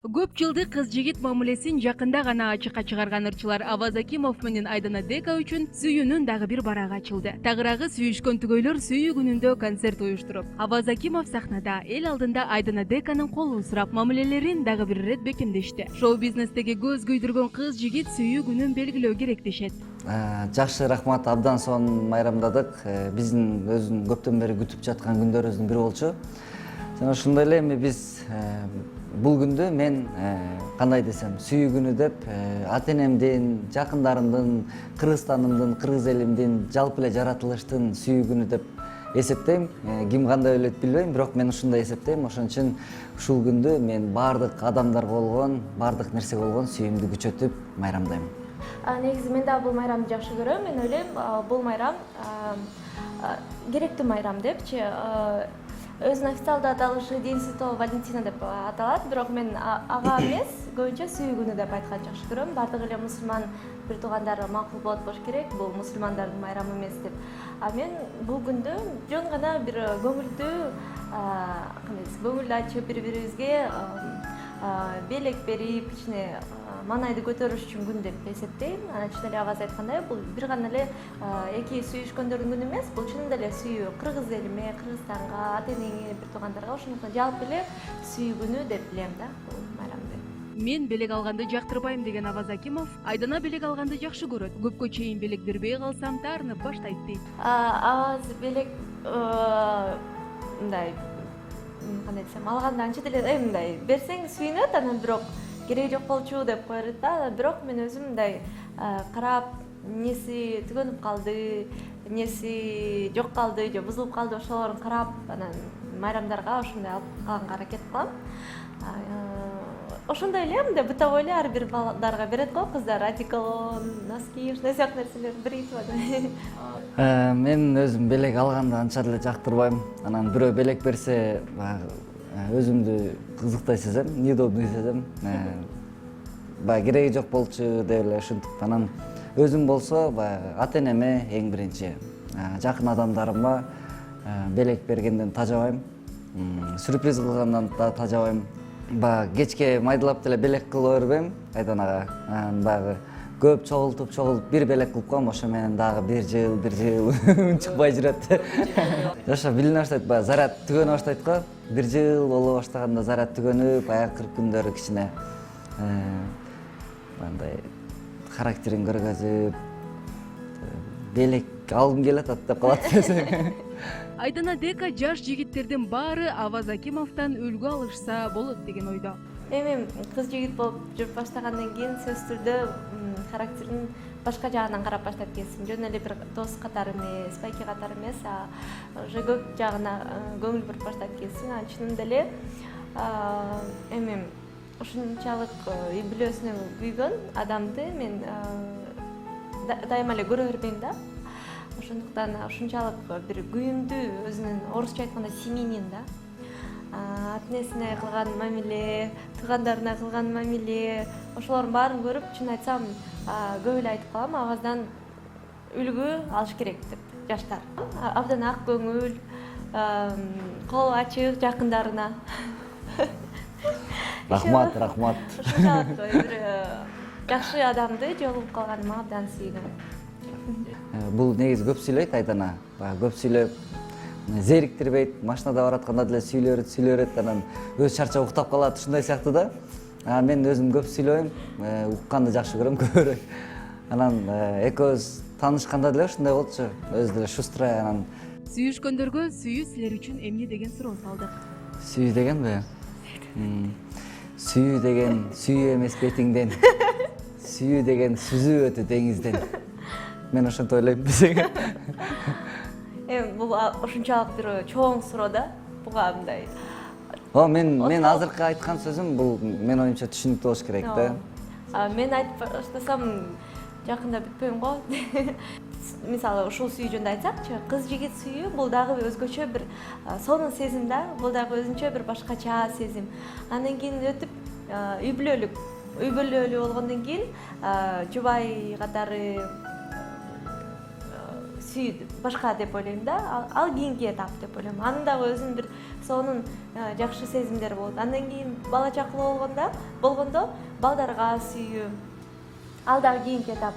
Көп жылдык кыз жигит мамилесин жакында гана ачыкка чыгарган ырчылар Аваз Акимов менен Айдана Дека үчүн сүйүүнүн дагы бир барагы ачылды. Тагыраагы сүйүшкөн түгөйлөр сүйүү күнүндө концерт уюштуруп, Аваз Акимов сахнада эл алдында Айдана Деканын колун сурап, мамилелерин дагы бир ирет бекемдешти. Шоу-бизнестеги көз күйдүргөн кыз жигит сүйүү күнүн белгилөө керек дешет. Жакшы, рахмат. Абдан сонун майрамдадык. Биздин өзүн көптөн бери күтүп жаткан күндөрүбүздүн бири болчу. Жана ошондой эле эми биз бул күндү мен кандай десем, сүйүү күнү деп ата энемдин, жакындарымдын, Кыргызстанымдын, кыргыз элимдин, жалпы эле жаратылыштын сүйүү күнү деп эсептейм. Ким кандай ойлойт билбейм, бирок мен ушундай эсептейм. Ошон үчүн ушул күндү мен баардык адамдарга болгон, баардык нерсеге болгон сүйүүмдү күчөтүп майрамдайм. Негизи мен дагы бул майрамды жакшы көрөм. Мен ойлойм, бул майрам керектүү майрам депчи. Өзүнүн официалдуу аталышы День Святого Валентина деп аталат, бирок мен ага эмес, көбүнчө сүйүү күнү деп айтканды жакшы көрөм. Баардык эле мусулман бир туугандар макул болот болуш керек, бул мусулмандардын майрамы эмес деп. Мен бул күндү жөн гана бир көңүлдүү, көңүл ачып, бири-бирибизге белек берип, кичине маанайды көтөрүш үчүн күн деп эсептейм. Чын эле Аваз айткандай, бул бир гана эле эки сүйүшкөндөрдүн күнү эмес, бул чынында эле сүйүү кыргыз элиме, Кыргызстанга, ата энеңе, бир туугандарга, ошондуктан жалпы эле сүйүү күнү деп билем да бул майрамды. Мен белек алганды жактырбайм деген Аваз Акимов Айдана белек алганды жакшы көрөт. Көпкө чейин белек бербей калсам таарынып баштайт дейт. Аваз белек мындай кандай десем, алганда анча деле мындай берсең сүйүнөт, анан бирок кереги жок болчу деп кое берет да. Бирок мен өзүм мындай карап, эмнеси түгөнүп калды, эмнеси жок калды же бузулуп калды, ошолорун карап, анан майрамдарга ошондой алып калганга аракет кылам. Ошондой эле мындай бытовой эле ар бир балдарга берет го кыздар, одеколон, носки, ушундай сыяктуу нерселер бритва. Мен өзүм белек алганды анча деле жактырбайм. Анан бирөө белек берсе, өзүмдү кызыктай сезем, неудобный сезем. Баягы кереги жок болчу деп эле ушинтип анан өзүм болсо баягы ата энеме эң биринчи, жакын адамдарыма белек бергенден тажабайм. Сюрприз кылгандан да тажабайм. Баягы кечке майдалап деле белек кыла бербейм Айданага. Баягы көп чогултуп бир белек кылып коем, ошо менен дагы бир жыл чыкпай жүрөт. Жаша билине баштайт, баягы заряд түгөнө баштайт го. Бир жыл боло баштаганда заряд түгөнүп, аяк күндөрү кичине мындай характерин көргөзүп, белек алгым келип атат деп калат десең. Айдана Дека жаш жигиттердин баары Аваз Акимовдон үлгү алышса болот деген ойдо. Эми кыз жигит болуп жүрүп баштагандан кийин сөзсүз түрдө характерин башка жагынан карап баштап кеттим. Жөн эле бир дос катары эмес, байке катары эмес, уже көп жагына көңүл буруп баштап кеттим. Чынында эле эми ушунчалык үй бүлөсүнө күйгөн адамды мен дайыма эле көрө бербейм да. Ошондуктан ушунчалык бир күйүмдүү, өзүнүн орусча айтканда семьянин да. Ата энесине кылган мамиле, туугандарына кылган мамиле, ошолордун баарын көрүп, чын айтсам, көп эле айтып калам, Аваздан үлгү алыш керек деп жаштар. Абдан ак көңүл, колу ачык жакындарына. Рахмат. Ушунчалык бир жакшы адамды жолугуп калганыма абдан сүйүнөм. Бул негизи көп сүйлөйт Айдана. Көп сүйлөп, зериктирбейт, машинада баратканда деле сүйлөй берет, анан өзү чарчап уктап калат, ушундай сыяктуу да. Мен өзүм көп сүйлөйм, укканды жакшы көрөм көбүрөөк. Анан экөөбүз таанышканда деле ушундай болчу, өзү деле шустрая анан. Сүйүшкөндөргө сүйүү силер үчүн эмне деген суроо салдык. Сүйүү дегенби? Сүйүү деген сүйүү эмес бетиңден. Сүйүү деген сүзүп өтү деңизден. Мен ошентип ойлойм десең. Бул ушунчалык бир чоң суроо да. Буга мындай. Мен азыркы айткан сөзүм бул мен оюмча түшүнүктүү болуш керек да. Мен айтып баштасам жакында бүтпөйм го. Мисалы ушул сүйүү жөнүндө айтсакчы, кыз жигит сүйүү бул дагы өзгөчө бир сонун сезим да. Бул дагы өзүнчө бир башкача сезим. Андан кийин өтүп үй бүлөлүк болгондон кийин жубай катары башка деп ойлойм да. Ал кийинки этап деп ойлойм. Анын дагы өзүнүн бир сонун жакшы сезимдер болот. Андан кийин бала чакылуу болгондо балдарга сүйүү ал дагы кийинки этап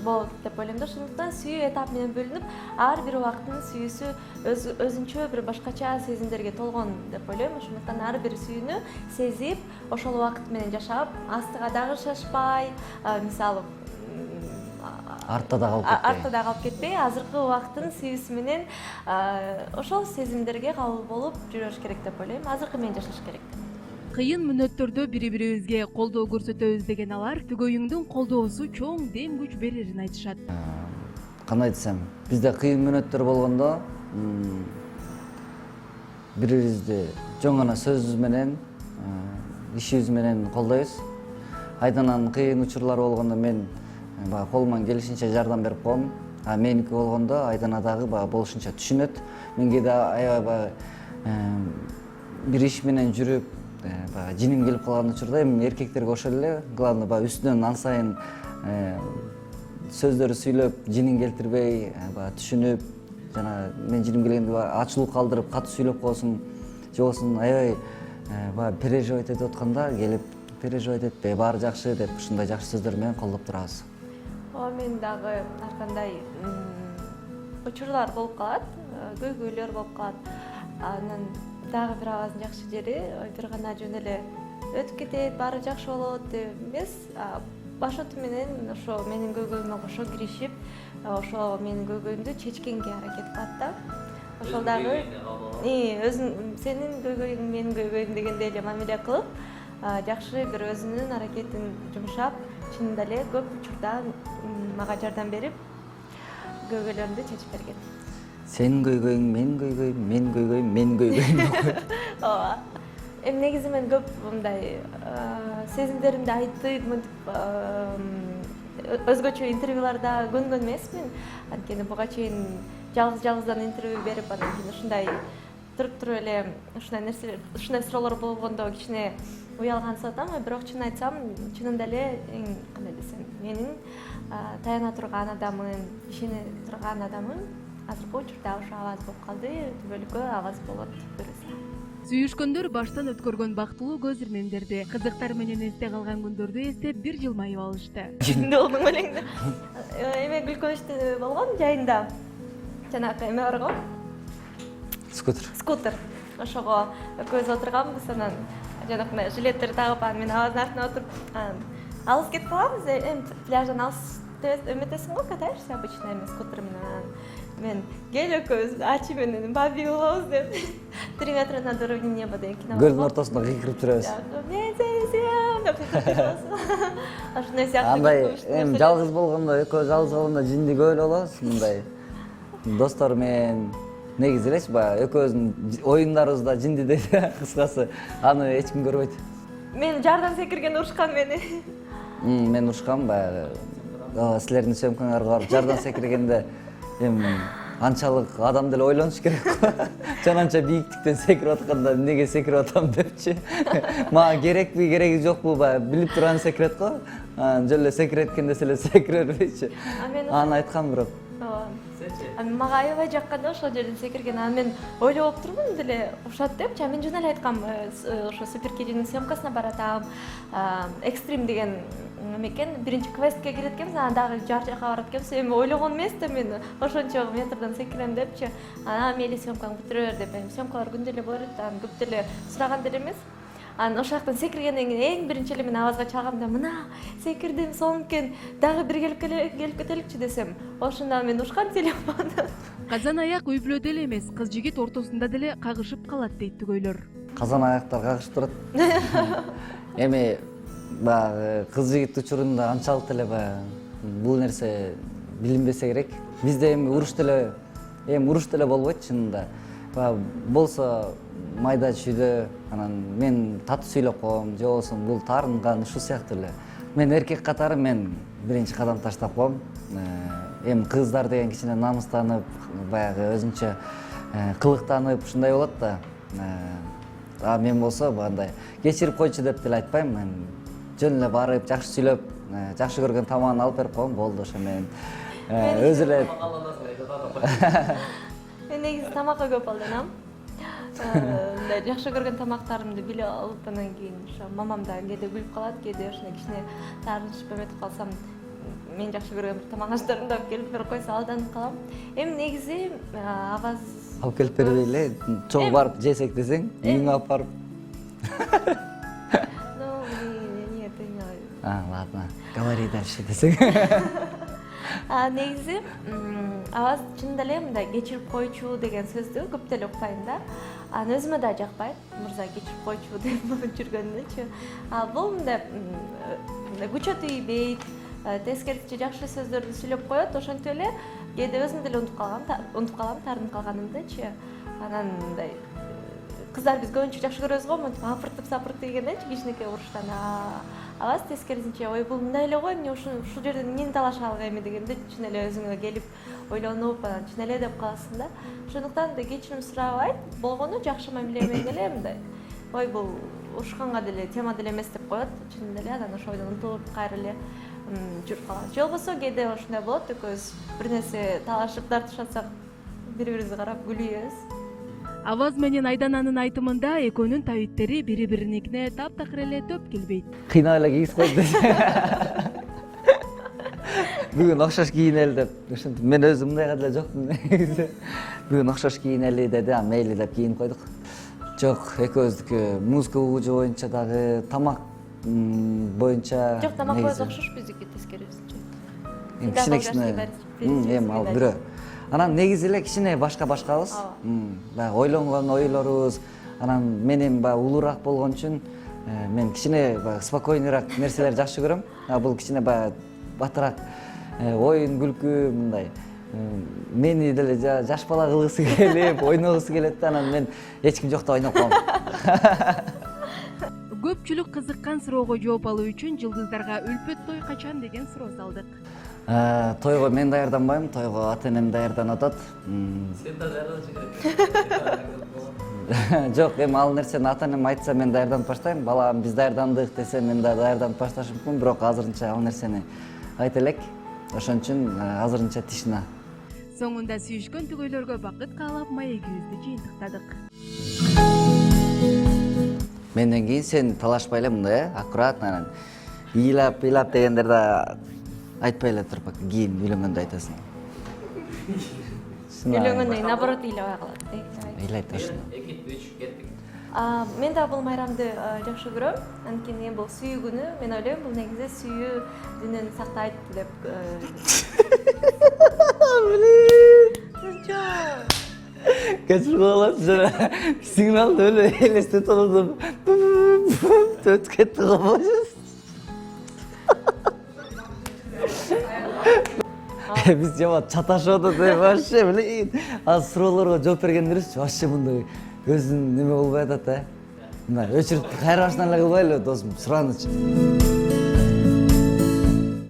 болот деп ойлойм да. Ошондуктан сүйүү этап менен бөлүнүп, ар бир убакыттын сүйүүсү өзүнчө бир башкача сезимдерге толгон деп ойлойм. Ошондуктан ар бир сүйүүнү сезип, ошол убакыт менен жашап, астыга дагы шашпай, мисалы артта да калып кетпей, азыркы убакыттын сүйүүсү менен ошол сезимдерге кабыл болуп жүрүш керек деп ойлойм. Азыркы менен жашаш керек. Кыйын мүнөттөрдө бири-бирибизге колдоо көрсөтөбүз деген алар төгөйүңдүн колдоосу чоң дем күч берерин айтышат. Кандай десем, бизде кыйын мүнөттөр болгондо бири-бирибизди жоң гана сөзүбүз менен, ишибиз менен колдойбуз. Айданан кыйын учурлар болгондо мен колуман келишинче жардам берип коем. Меники болгондо Айдана дагы болушунча түшүнөт. Мен кээде аябай бир иш менен жүрүп жиним келип калган учурда эми эркектерге ошол эле, главное үстүнөн ан сайын сөздөр сүйлөп, жинин келтирбей, түшүнүп, жана мен жиним келгенде ачылуу калтырып, катуу сүйлөп коесуң, же болбосо аябай переживать этип атканда келип переживать этпей, баары жакшы деп ушундай жакшы сөздөр менен колдоп турабыз. Мен дагы ар кандай учурлар болуп калат, көйгөйлөр болуп калат. Анан дагы бир абаздын жакшы жери бир гана жөн эле өтүп кетет, баары жакшы болот деп эмес, башоту менен ошо менин көйгөйүмө кошо киришип, ошо менин көйгөйүмдү чечкенге аракет кылат да. Ошол дагы өзүң сенин көйгөйүң менин көйгөйүм дегендей эле мамиле кылып, жакшы бир өзүнүн аракетин жумшап, чынында эле көп учурда мага жардам берип, көйгөйлөрүмдү чечип берген. Сенин көйгөйүң менин көйгөйүм, менин көйгөйүм менин көйгөйүм деп коет. Ооба. Негизи мен көп мындай сезимдеримди айтып, мынтип өзгөчө интервьюларда көнгөн эмесмин. Анткени буга чейин жалгыздан интервью берип, анан кийин ушундай туруп эле ушундай суроолор болгондо кичине уялгансып атам. Бирок чын айтсам, чынында эле кандай десем, менин таяна турган адамым, ишене турган адамым азыркы учурда ошо аваз болуп калды, түбөлүккө аваз болот буюрса. Сүйүшкөндөр баштан өткөргөн бактылуу көз ирмемдерди, кызыктар менен эсте калган күндөрдү эстеп бир жылмайып алышты. Жинде болдуң белең. Эме күлкөнүчтүү болгон жайында. Жанагы эме бар го? Скутер. Ошого экөөбүз отурганбыз, анан жанагы жилеттер тагып, анан мен аваздын артына отуруп алыс кетип калганбыз. Эми пляждан алыс эметесиң го, катаешься обычно эме скутер менен. Мен кел экөөбүз ачы менен баби болобуз деп 3 метр над уровнем неба деген кино. Көлдүн ортосунда кыйкырып жүрөбүз. Ошондой сыяктуу. Андай эми жалгыз болгондо, экөө жалгыз болгондо жинди көп болобуз, мындай достор менен негизи элечи экөөбүздүн оюндарыбызда жинди дейт, кыскасы аны эч ким көрбөйт. Мен жардан секирген урушкан мени. Мен урушкам, силердин сөмкөңөргө барып жардан секиргенде эми анчалык адам деле ойлонуш керек го. Жананча бийиктиктен секирип атканда эмнеге секирип атам депчи. Мага керекпи, кереги жокпу, билип турган секирет го. Жөн эле секиреткенде эле секире бербейчи. Аны айткам бирок. Мага аябай жаккан да ошол жерден секирген. Мен ойлоп турмун деле ушат депчи. Мен жөн эле айткам, ошо Супер Кединин съемкасына баратам. Экстрим деген мекен биринчи квестке кирет экенбиз, анан дагы жар жака барат экенбиз. Эми ойлогон эмес да мен ошончо метрден секирем депчи. Анан мейли съемкаңды бүтүрө бер деп. Съемкалар күндө эле болот, анан көп деле сураган деле эмес. Анан ошол жактан секиргенден кийин эң биринчи эле мен авазга чалгамда мына секирдим, сонун экен, дагы бир келип кетеликчи десем, ошондо мен ушкан телефон. Казан аяк үй-бүлөдө деле эмес, кыз жигит ортосунда деле кагышып калат дейт түгөйлөр. Казан аяктар кагышып турат. Эми кыз жигит учурунда анчалык деле бул нерсе билинбесе керек. Бизде эми уруш деле болбойт чынында. Болсо майда чүйдө, анан мен татуу сүйлөп коем, же болбосо бул таарынган ушул сыяктуу эле. Мен эркек катары мен биринчи кадам таштап коем. Эми кыздар деген кичине намыстанып, баягы өзүнчө кылыктанып ушундай болот да. Мен болсо мындай кечирип койчу деп деле айтпайм. Мен жөн эле барып, жакшы сүйлөп, жакшы көргөн тамагын алып берип коем, болду ошо менен. Өзү эле Мен негизи тамакка көп алданам. мындай жакшы көргөн тамактарымды билип алып анан кийин ошо мамам да кээде күлүп калат, кээде ошондой кичине таарынычып эметип калсам мен жакшы көргөн бир тамак аштарымды алып келип берип койсо алданып калам. Эми негизи аваз алып келип бербей эле чогуу барып жесек десең, үйүңө алып барып. ну нет, Ладно, говори дальше десең. негизи аваз чынында эле мындай кечирип койчу деген сөздү көп деле укпайм да. Анан өзүмө да жакпайт, мырза кечирип койчу деп жүргөнүчү. Бул мындай күчө тийбейт, тескерисинче жакшы сөздөрдү сүйлөп коет, ошентип эле кээде өзүм деле унутуп калам, таарынып калганымдычы. Анан мындай кыздар биз көбүнчө жакшы көрөбүз го, мынтип апыртып сапыртып дегендечи кичинекей уруштан. Аваз тескерисинче, ой бул мындай эле го, эмне ушул жерде эмнени талашалык эми дегенде чын эле өзүңө келип ойлонуп, анан чын эле деп каласың да. Ошондуктан да кечирим сурабайт, болгону жакшы мамиле менен эле мындай. Ой бул ушканга деле тема деле эмес деп коет, чын эле анан ошол ойдон унутулуп кайра эле жүрүп калат. Же болбосо кээде ушундай болот, экөөбүз бир нерсе талашып тартышып атсак, бири-бирибизге карап күлүбүз. Аваз менен Айдананын айтымында экөөнүн табиттери бири-бириникине таптакыр эле төп келбейт. Кыйнап эле кийиз койду десе. Бүгүн окшош кийинели деп. Ошентип мен өзүм мындайга деле жокмун негизи. Бүгүн окшош кийинели деди, мейли деп кийинип койдук. Жок, экөөбүздүкү музыка угуучу боюнча дагы, тамак боюнча. Жок, тамак боюнча окшош биздики тескерисинче. Кичине эми ал бирөө. Анан негизи эле кичине башкабыз. Баягы ойлонгон ойлорубуз, анан мен эми баягы улуураак болгон үчүн мен кичине баягы спокойныйраак нерселерди жакшы көрөм. Бул кичине баягы батыраак оюн күлкү мындай. Мени деле жаш бала кылгысы келип, ойногусу келет да, анан мен эч ким жокто ойноп калам. Көпчүлүк кызыккан суроого жооп алуу үчүн жылдыздарга үлпөт той качан деген суроо салдык. Тойго мен даярданбайм, тойго ата-энем даярданып атат. Сен да даярданышы керек. Жок, эми ал нерсени ата-энем айтса мен даярданып баштайм. Балам биз даярдандык десе мен да даярданып башташым мүмкүн, бирок азырынча ал нерсени айта элек. Ошон үчүн азырынча тишина. Соңунда сүйүшкөн түгөйлөргө бакыт каалап маегибизди жыйынтыктадык. Менден кийин сен талашпай эле мындай, аккуратно анан ыйлап дегендерди айтпай эле туруп, кийин үйлөнгөндө айтасың. Үйлөнгөндөн кийин наоборот ыйлабай калат. Ыйлайт ошондо. 2, 3 кеттик. Мен да бул майрамды жакшы көрөм. Анткени бул сүйүү күнү, мен ойлойм бул негизи сүйүү динин сактайт деп. Качырып алат жана сигналды эле элестетип алсам өтүп кетти го. Биз жаман чаташып атат деп вообще билейин. Азыр суроолорго жооп бергендерибиз вообще мындай өзүн неме болбой атат, мына өчүрүп кайра башынан эле кылбайлы досум, суранычы.